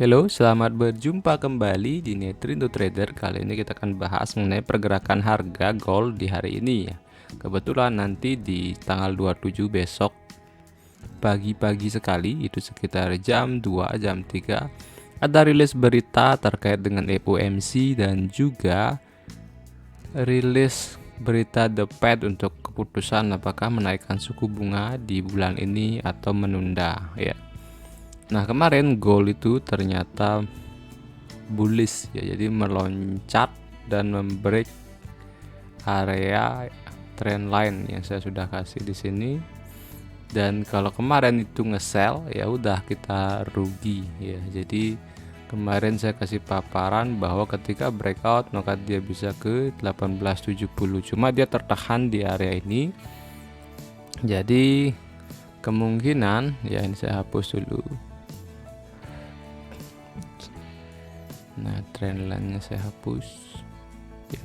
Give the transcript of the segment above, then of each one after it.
Halo, selamat berjumpa kembali di Netrindo Trader. Kali ini kita akan bahas mengenai pergerakan harga gold di hari ini ya. Kebetulan nanti di tanggal 27 besok pagi-pagi sekali, itu sekitar jam 2, jam 3, ada rilis berita terkait dengan FOMC dan juga rilis berita The Fed untuk keputusan apakah menaikkan suku bunga di bulan ini atau menunda ya. Nah, kemarin gold itu ternyata bullish ya, jadi meloncat dan membreak area trend line yang saya sudah kasih di sini. Dan kalau kemarin itu nge-sell, ya udah kita rugi ya. Jadi kemarin saya kasih paparan bahwa ketika breakout maka dia bisa ke 1870, cuma dia tertahan di area ini. Jadi kemungkinan ya, ini saya hapus dulu. Nah, trend line-nya saya hapus ya.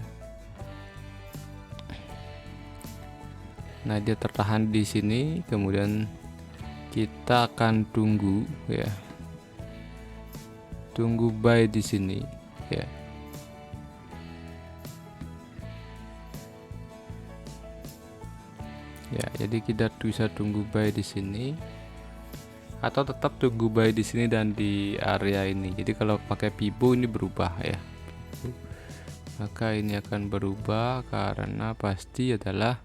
Nah, dia tertahan di sini, kemudian kita akan tunggu ya. Tunggu buy di sini ya. Ya, jadi kita bisa tunggu buy di sini atau tetap tunggu buy di sini dan di area ini. Jadi kalau pakai Fibo ini berubah ya. Maka ini akan berubah karena pasti adalah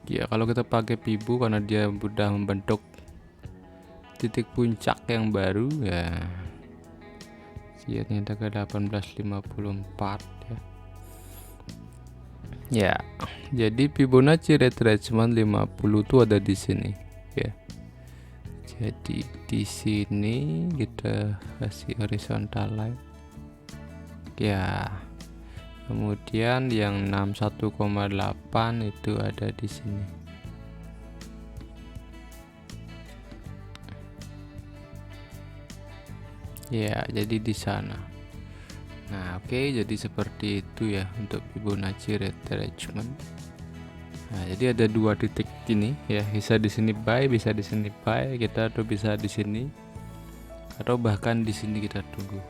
ya, kalau kita pakai Fibo karena dia sudah membentuk titik puncak yang baru ya. Ternyata ke 1854 ya. Ya, jadi Fibonacci retracement 50 tuh ada di sini ya. Jadi di sini kita kasih horizontal line. Ya. Kemudian yang 61,8 itu ada di sini. Ya, jadi di sana. Nah, oke, jadi seperti itu ya untuk Fibonacci retracement. Nah, jadi ada dua titik ini ya, bisa di sini buy, bisa di sini buy, kita tuh bisa di sini atau bahkan di sini kita tunggu.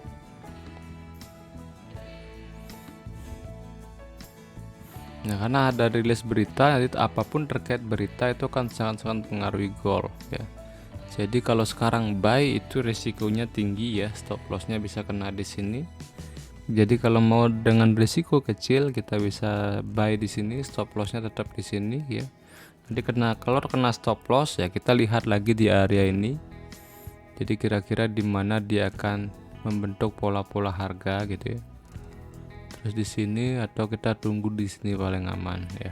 Nah, karena ada rilis berita, jadi apapun terkait berita itu kan sangat-sangat mempengaruhi gold ya. Jadi kalau sekarang buy itu resikonya tinggi ya, stop lossnya bisa kena di sini. Jadi kalau mau dengan risiko kecil kita bisa buy di sini, stop lossnya tetap di sini ya. Jadi kalau kena stop loss ya kita lihat lagi di area ini. Jadi kira-kira di mana dia akan membentuk pola-pola harga gitu ya. Terus di sini atau kita tunggu di sini paling aman ya.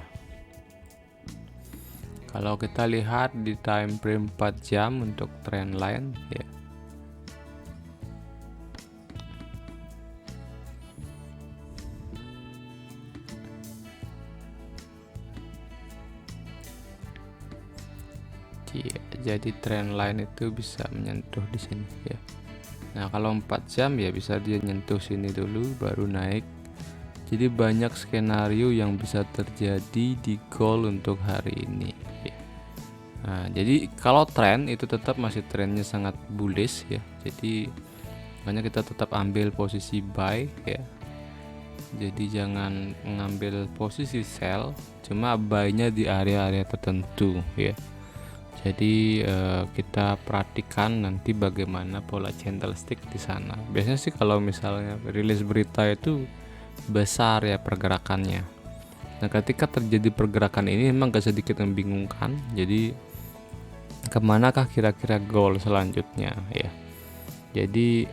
Kalau kita lihat di time frame 4 jam untuk trend line ya. Jadi trend line itu bisa menyentuh di sini ya. Nah, kalau 4 jam ya bisa dia nyentuh sini dulu baru naik. Jadi banyak skenario yang bisa terjadi di gold untuk hari ini ya. Nah, jadi kalau tren itu tetap masih trennya sangat bullish ya. Jadi makanya kita tetap ambil posisi buy ya. Jadi jangan mengambil posisi sell, cuma buy-nya di area-area tertentu ya. Jadi kita perhatikan nanti bagaimana pola candlestick di sana. Biasanya sih kalau misalnya rilis berita itu besar ya pergerakannya. Nah, ketika terjadi pergerakan ini memang agak sedikit membingungkan. Jadi kemanakah kira-kira goal selanjutnya ya. Jadi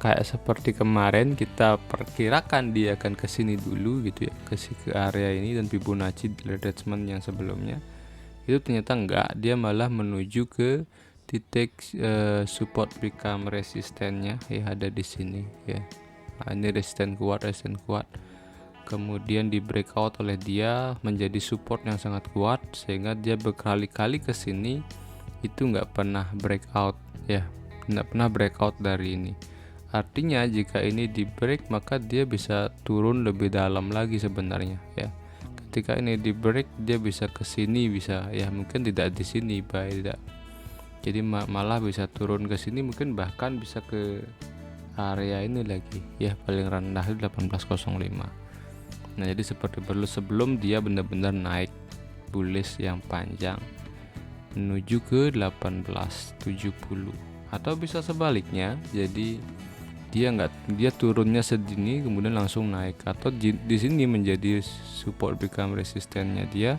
kayak seperti kemarin kita perkirakan dia akan ke sini dulu gitu ya, ke area ini dan Fibonacci retracement yang sebelumnya. Itu ternyata enggak, dia malah menuju ke titik support become resistennya ya, ada di sini ya. Nah, ini resisten kuat, kemudian di breakout oleh dia menjadi support yang sangat kuat sehingga dia berkali-kali ke sini itu enggak pernah breakout ya, enggak pernah breakout dari ini. Artinya jika ini di break maka dia bisa turun lebih dalam lagi sebenarnya ya. ketika ini di break dia bisa ke sini, bisa ya mungkin tidak di sini buy, tidak. Jadi malah bisa turun ke sini, mungkin bahkan bisa ke area ini lagi ya, paling rendah 1805. Nah, jadi seperti perlu sebelum dia benar-benar naik bullish yang panjang menuju ke 1870, atau bisa sebaliknya, jadi dia turunnya sedini kemudian langsung naik, atau di sini menjadi support become resistennya dia,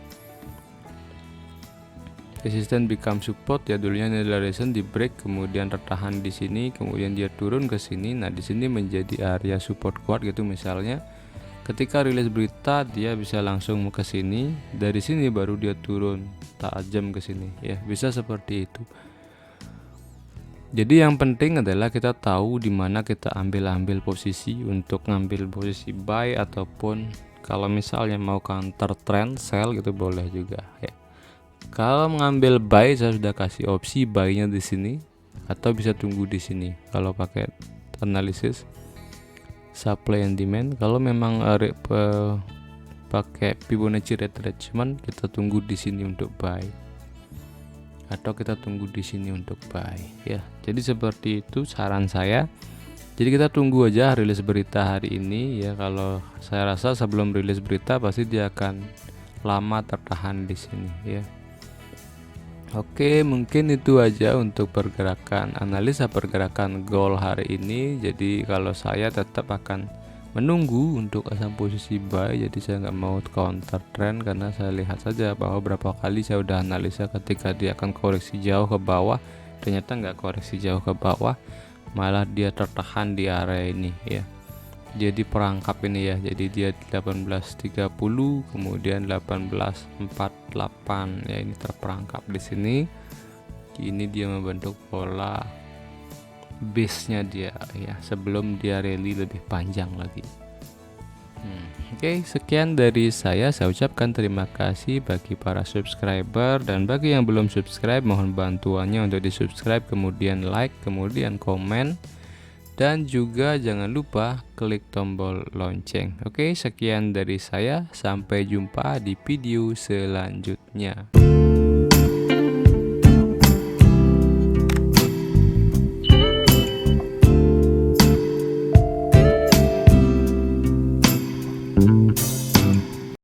resisten become support ya, dulunya ini adalah resistance, di break kemudian tertahan di sini, kemudian dia turun ke sini. Nah, di sini menjadi area support kuat gitu misalnya. Ketika rilis berita dia bisa langsung ke sini, dari sini baru dia turun tajam ke sini ya, bisa seperti itu. Jadi yang penting adalah kita tahu di mana kita ambil posisi untuk ngambil posisi buy, ataupun kalau misalnya mau counter trend sell gitu boleh juga ya. Kalau mengambil buy saya sudah kasih opsi buy-nya di sini, atau bisa tunggu di sini kalau pakai analisis supply and demand. Kalau memang pakai Fibonacci retracement, kita tunggu di sini untuk buy, atau kita tunggu di sini untuk buy ya. Jadi seperti itu saran saya. Jadi kita tunggu aja rilis berita hari ini ya. Kalau saya rasa sebelum rilis berita pasti dia akan lama tertahan di sini ya. Oke, mungkin itu aja untuk analisa pergerakan gold hari ini. Jadi kalau saya tetap akan menunggu untuk asam posisi buy, jadi saya nggak mau counter trend, karena saya lihat saja bahwa berapa kali saya udah analisa ketika dia akan koreksi jauh ke bawah, ternyata nggak koreksi jauh ke bawah, malah dia tertahan di area ini ya. Jadi perangkap ini ya, jadi dia 1830 kemudian 1848 ya, ini terperangkap di sini. Ini dia membentuk pola base-nya dia ya, sebelum dia rally lebih panjang lagi. Oke, sekian dari saya ucapkan terima kasih bagi para subscriber, dan bagi yang belum subscribe mohon bantuannya untuk di subscribe, kemudian like, kemudian komen, dan juga jangan lupa klik tombol lonceng. Oke, sekian dari saya, sampai jumpa di video selanjutnya.